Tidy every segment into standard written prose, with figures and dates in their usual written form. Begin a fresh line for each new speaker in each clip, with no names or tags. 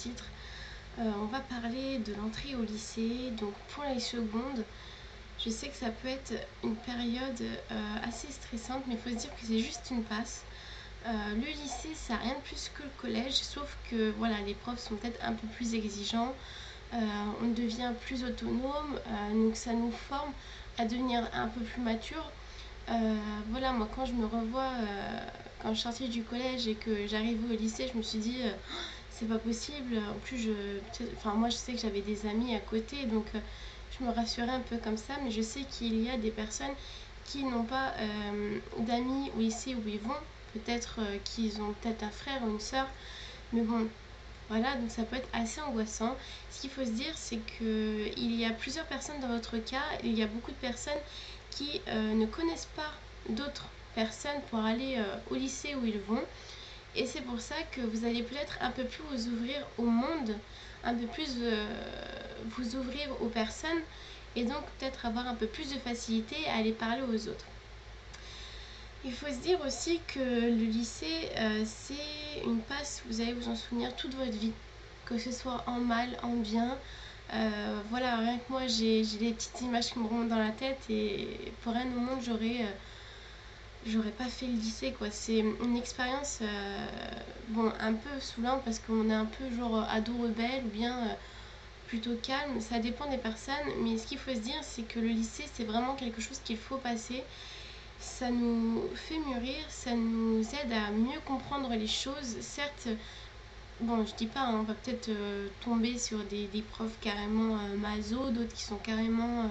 titre. On va parler de l'entrée au lycée. Donc pour les secondes, je sais que ça peut être une période assez stressante, mais il faut se dire que c'est juste une passe. Le lycée, ça n'a rien de plus que le collège, sauf que voilà, les profs sont peut-être un peu plus exigeants, on devient plus autonome, donc ça nous forme à devenir un peu plus mature. Voilà, moi quand je me revois, quand je suis sortie du collège et que j'arrivais au lycée, je me suis dit, c'est pas possible. En plus, moi je sais que j'avais des amis à côté, donc je me rassurais un peu comme ça, mais je sais qu'il y a des personnes qui n'ont pas d'amis au lycée où ils vont. Peut-être qu'ils ont peut-être un frère ou une sœur, mais bon, voilà, donc ça peut être assez angoissant. Ce qu'il faut se dire, c'est qu'il y a plusieurs personnes dans votre cas. Il y a beaucoup de personnes qui ne connaissent pas d'autres personnes pour aller au lycée où ils vont. Et c'est pour ça que vous allez peut-être un peu plus vous ouvrir au monde, un peu plus vous ouvrir aux personnes, et donc peut-être avoir un peu plus de facilité à aller parler aux autres. Il faut se dire aussi que le lycée, c'est une passe, vous allez vous en souvenir toute votre vie, que ce soit en mal, en bien. Voilà, rien que moi, j'ai des petites images qui me remontent dans la tête, et pour rien au monde, j'aurais pas fait le lycée, quoi. C'est une expérience bon, un peu saoulante parce qu'on est un peu genre ado rebelle ou bien plutôt calme, ça dépend des personnes, mais ce qu'il faut se dire, c'est que le lycée, c'est vraiment quelque chose qu'il faut passer. Ça nous fait mûrir, ça nous aide à mieux comprendre les choses. Certes, bon, je dis pas, hein, on va peut-être tomber sur des profs carrément maso, d'autres qui sont carrément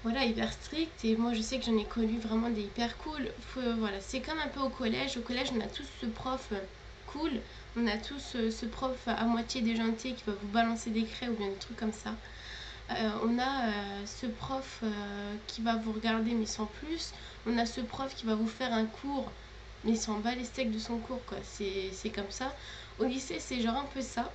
voilà, hyper stricts. Et moi, je sais que j'en ai connu vraiment des hyper cool. Voilà, c'est comme un peu au collège. Au collège, on a tous ce prof cool, on a tous ce prof à moitié déjanté qui va vous balancer des craies ou bien des trucs comme ça. On a ce prof qui va vous regarder mais sans plus. On a ce prof qui va vous faire un cours mais sans bas les steaks de son cours, quoi. C'est comme ça. Au lycée, c'est genre un peu ça,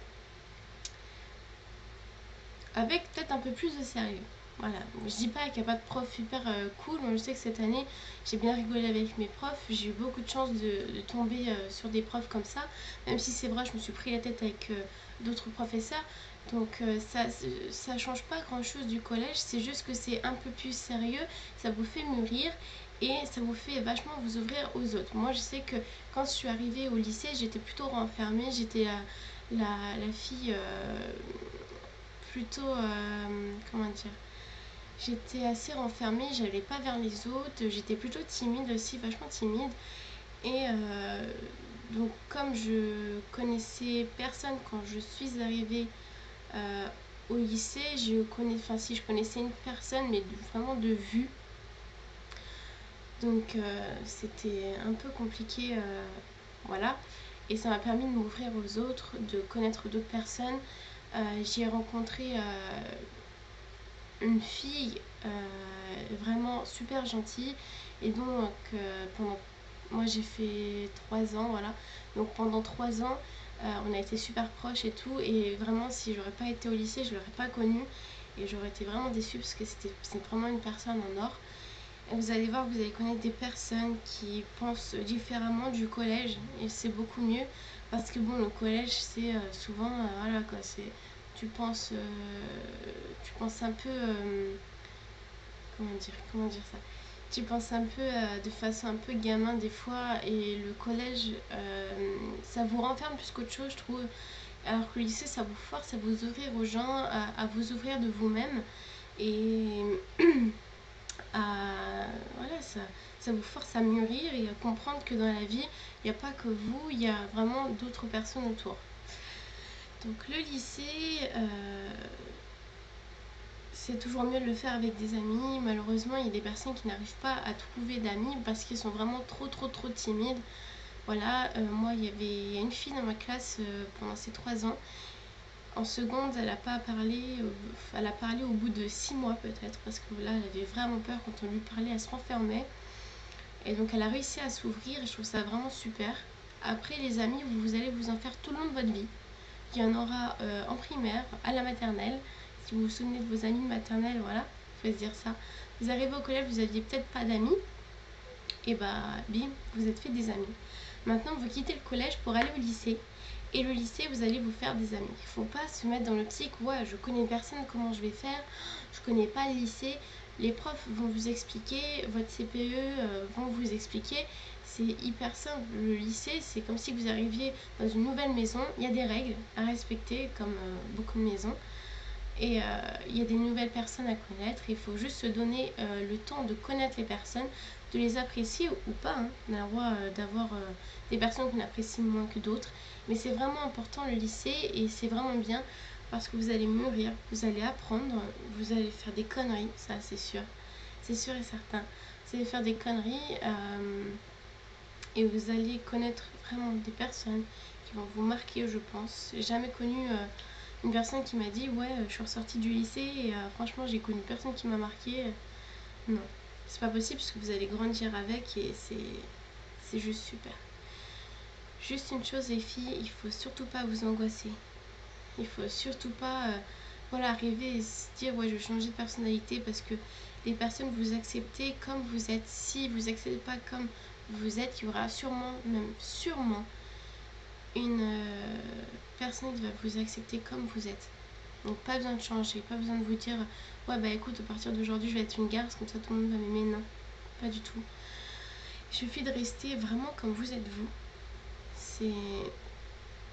avec peut-être un peu plus de sérieux. Voilà, je dis pas qu'il n'y a pas de prof super cool. Moi, je sais que cette année, j'ai bien rigolé avec mes profs. J'ai eu beaucoup de chance de tomber sur des profs comme ça. Même si c'est vrai, je me suis pris la tête avec d'autres professeurs. Donc ça change pas grand chose du collège. C'est juste que c'est un peu plus sérieux. Ça vous fait mûrir et ça vous fait vachement vous ouvrir aux autres. Moi, je sais que quand je suis arrivée au lycée, j'étais plutôt renfermée. J'étais la fille plutôt... comment dire, j'étais assez renfermée, j'allais pas vers les autres, j'étais plutôt timide aussi, vachement timide. Et donc comme je connaissais personne quand je suis arrivée au lycée, si je connaissais une personne, mais vraiment de vue. Donc c'était un peu compliqué, voilà. Et ça m'a permis de m'ouvrir aux autres, de connaître d'autres personnes. J'ai rencontré une fille vraiment super gentille, et donc pendant moi j'ai fait 3 ans, voilà, donc pendant 3 ans on a été super proches et tout, et vraiment si j'aurais pas été au lycée je l'aurais pas connue et j'aurais été vraiment déçue parce que c'est vraiment une personne en or. Et vous allez voir, vous allez connaître des personnes qui pensent différemment du collège, et c'est beaucoup mieux parce que bon, le collège c'est souvent voilà quoi, c'est tu penses un peu comment dire ça, tu penses un peu de façon un peu gamin des fois, et le collège ça vous renferme plus qu'autre chose, je trouve, alors que le lycée ça vous force à vous ouvrir aux gens, à vous ouvrir de vous-même, et voilà, ça vous force à mûrir et à comprendre que dans la vie il n'y a pas que vous, il y a vraiment d'autres personnes autour. Donc le lycée, c'est toujours mieux de le faire avec des amis. Malheureusement, il y a des personnes qui n'arrivent pas à trouver d'amis parce qu'ils sont vraiment trop timides. Voilà, moi, il y a une fille dans ma classe pendant ces 3 ans. En seconde, elle a parlé au bout de 6 mois peut-être, parce que là, elle avait vraiment peur quand on lui parlait, elle se renfermait. Et donc, elle a réussi à s'ouvrir et je trouve ça vraiment super. Après, les amis, vous allez vous en faire tout le long de votre vie. Il y en aura en primaire, à la maternelle. Si vous vous souvenez de vos amis de maternelle, voilà, il faut se dire ça. Vous arrivez au collège, vous aviez peut-être pas d'amis, et bah bim, vous êtes fait des amis. Maintenant, vous quittez le collège pour aller au lycée. Et le lycée, vous allez vous faire des amis. Il ne faut pas se mettre dans l'optique, ouais, je connais personne, comment je vais faire, je connais pas le lycée. Les profs vont vous expliquer, votre CPE vont vous expliquer. C'est hyper simple. Le lycée, c'est comme si vous arriviez dans une nouvelle maison. Il y a des règles à respecter, comme beaucoup de maisons. Et il y a des nouvelles personnes à connaître. Il faut juste se donner le temps de connaître les personnes, de les apprécier ou pas. Hein. On a le droit d'avoir des personnes qu'on apprécie moins que d'autres. Mais c'est vraiment important le lycée et c'est vraiment bien parce que vous allez mûrir, vous allez apprendre, vous allez faire des conneries, ça c'est sûr. C'est sûr et certain. Vous allez faire des conneries et vous allez connaître vraiment des personnes qui vont vous marquer, je pense. J'ai jamais connu une personne qui m'a dit ouais, je suis ressortie du lycée et franchement j'ai connu personne qui m'a marqué. Non, c'est pas possible parce que vous allez grandir avec et c'est juste super. Juste une chose les filles, il faut surtout pas vous angoisser. Il faut surtout pas voilà, arriver et se dire ouais je vais changer de personnalité parce que les personnes vous acceptez comme vous êtes. Si vous acceptez pas comme vous êtes, il y aura sûrement, même sûrement, une personne qui va vous accepter comme vous êtes. Donc pas besoin de changer, pas besoin de vous dire ouais bah écoute à partir d'aujourd'hui je vais être une garce comme ça tout le monde va m'aimer. Non, pas du tout. Il suffit de rester vraiment comme vous êtes vous.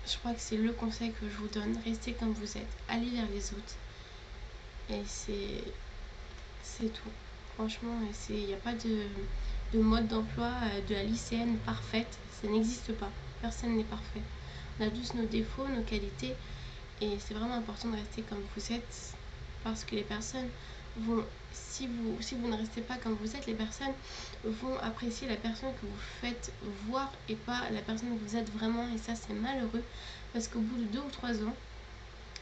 Je crois que c'est le conseil que je vous donne. Restez comme vous êtes, allez vers les autres. Et c'est tout. Franchement, il n'y a pas de mode d'emploi de la lycéenne parfaite. Ça n'existe pas. Personne n'est parfait. On a tous nos défauts, nos qualités. Et c'est vraiment important de rester comme vous êtes. Parce que les personnes vont, si vous ne restez pas comme vous êtes, les personnes vont apprécier la personne que vous faites voir et pas la personne que vous êtes vraiment. Et ça, c'est malheureux. Parce qu'au bout de 2 ou 3 ans,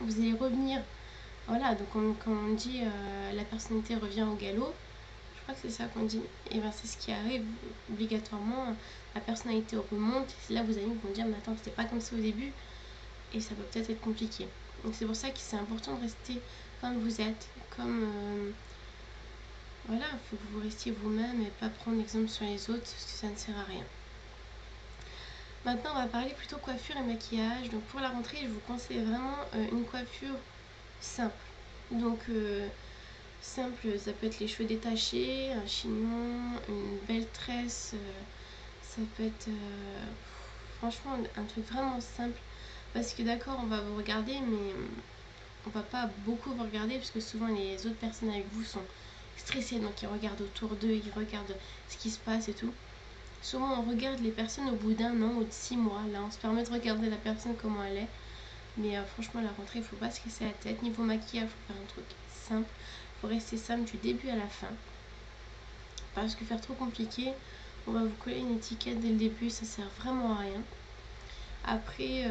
vous allez revenir. Voilà, donc quand on dit la personnalité revient au galop, je crois que c'est ça qu'on dit. Et ben c'est ce qui arrive obligatoirement. La personnalité remonte. Et là, vos amis vont dire, mais attends, c'était pas comme ça au début. Et ça peut peut-être être compliqué. Donc c'est pour ça que c'est important de rester comme vous êtes. Comme voilà, il faut que vous restiez vous-même et pas prendre exemple sur les autres parce que ça ne sert à rien. Maintenant, on va parler plutôt coiffure et maquillage. Donc pour la rentrée, je vous conseille vraiment une coiffure simple. Donc simple, ça peut être les cheveux détachés, un chignon, une belle tresse. Ça peut être franchement un truc vraiment simple. Parce que d'accord, on va vous regarder, mais on va pas beaucoup vous regarder parce que souvent les autres personnes avec vous sont stressées. Donc ils regardent autour d'eux, ils regardent ce qui se passe et tout. Souvent on regarde les personnes au bout d'1 an ou de 6 mois. Là on se permet de regarder la personne comment elle est. Mais franchement, la rentrée, il faut pas se casser la tête. Niveau maquillage, il faut faire un truc simple. Il faut rester simple du début à la fin. Parce que faire trop compliqué, on va vous coller une étiquette dès le début, ça sert vraiment à rien. Après,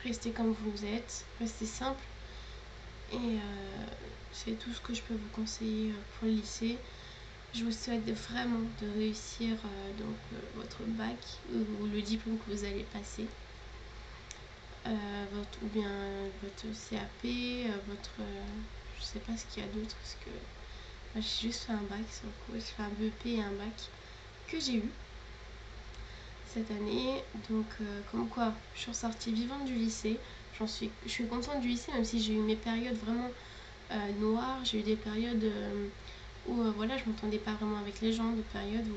restez comme vous êtes, restez simple. Et c'est tout ce que je peux vous conseiller pour le lycée. Je vous souhaite vraiment de réussir votre bac ou le diplôme que vous allez passer. Ou bien votre CAP, je sais pas ce qu'il y a d'autre parce que moi j'ai juste fait un bac sur le coup, j'ai fait un BEP et un bac que j'ai eu cette année. Donc comme quoi je suis ressortie vivante du lycée. Je suis contente du lycée même si j'ai eu mes périodes vraiment noires. J'ai eu des périodes où voilà, je m'entendais pas vraiment avec les gens, des périodes où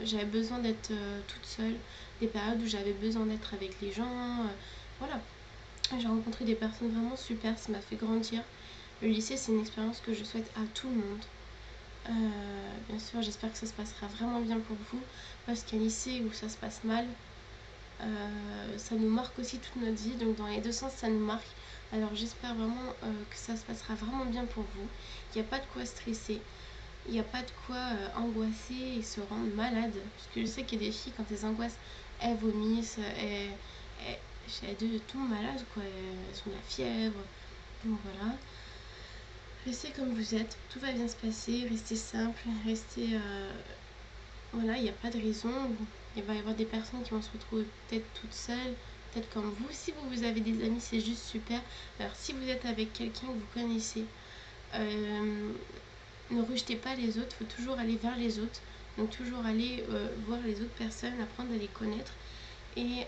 j'avais besoin d'être toute seule, des périodes où j'avais besoin d'être avec les gens, voilà. J'ai rencontré des personnes vraiment super, ça m'a fait grandir. Le lycée, c'est une expérience que je souhaite à tout le monde. Bien sûr, j'espère que ça se passera vraiment bien pour vous, parce qu'un lycée où ça se passe mal, ça nous marque aussi toute notre vie, donc dans les deux sens, ça nous marque. Alors j'espère vraiment que ça se passera vraiment bien pour vous. Il n'y a pas de quoi stresser. Il n'y a pas de quoi angoisser et se rendre malade. Parce que je sais qu'il y a des filles, quand elles angoissent, elles vomissent, elles tombent malades, quoi. Elles ont la fièvre. Donc voilà. Restez comme vous êtes. Tout va bien se passer. Restez simple. Restez... voilà, il n'y a pas de raison. Il va y avoir des personnes qui vont se retrouver peut-être toutes seules. Peut-être comme vous. Si vous avez des amis, c'est juste super. Alors si vous êtes avec quelqu'un que vous connaissez... ne rejetez pas les autres, il faut toujours aller vers les autres. Donc toujours aller voir les autres personnes, apprendre à les connaître et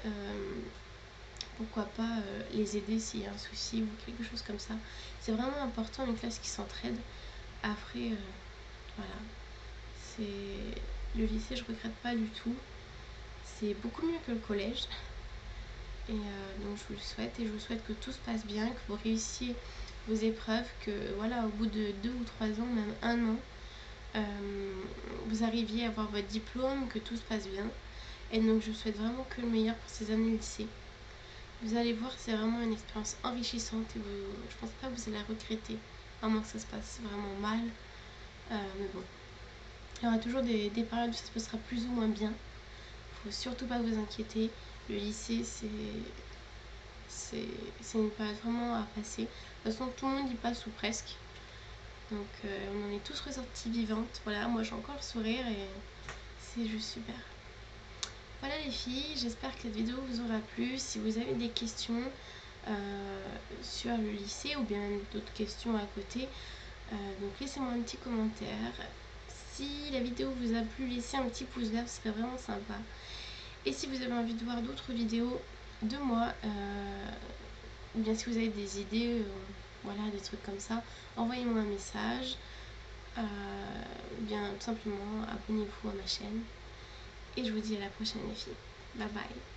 pourquoi pas les aider s'il y a un souci ou quelque chose comme ça. C'est vraiment important une classe qui s'entraide. Après, voilà, c'est le lycée, je regrette pas du tout. C'est beaucoup mieux que le collège. Et donc je vous le souhaite et je vous souhaite que tout se passe bien, que vous réussissiez vos épreuves, que voilà, au bout de 2 ou 3 ans, même 1 an, vous arriviez à avoir votre diplôme, que tout se passe bien. Et donc je vous souhaite vraiment que le meilleur pour ces années lycée. Vous allez voir, c'est vraiment une expérience enrichissante et je pense pas que vous allez la regretter, à moins que ça se passe vraiment mal. Mais bon, il y aura toujours des périodes où ça se passera plus ou moins bien. Faut surtout pas vous inquiéter. Le lycée, c'est une période vraiment à passer. De toute façon, tout le monde y passe ou presque. Donc, on en est tous ressortis vivantes. Voilà, moi j'ai encore le sourire et c'est juste super. Voilà les filles, j'espère que cette vidéo vous aura plu. Si vous avez des questions sur le lycée ou bien d'autres questions à côté, donc laissez-moi un petit commentaire. Si la vidéo vous a plu, laissez un petit pouce vert, ce serait vraiment sympa. Et si vous avez envie de voir d'autres vidéos de moi, ou bien si vous avez des idées, voilà, des trucs comme ça, envoyez-moi un message. Ou bien tout simplement abonnez-vous à ma chaîne. Et je vous dis à la prochaine les filles. Bye bye.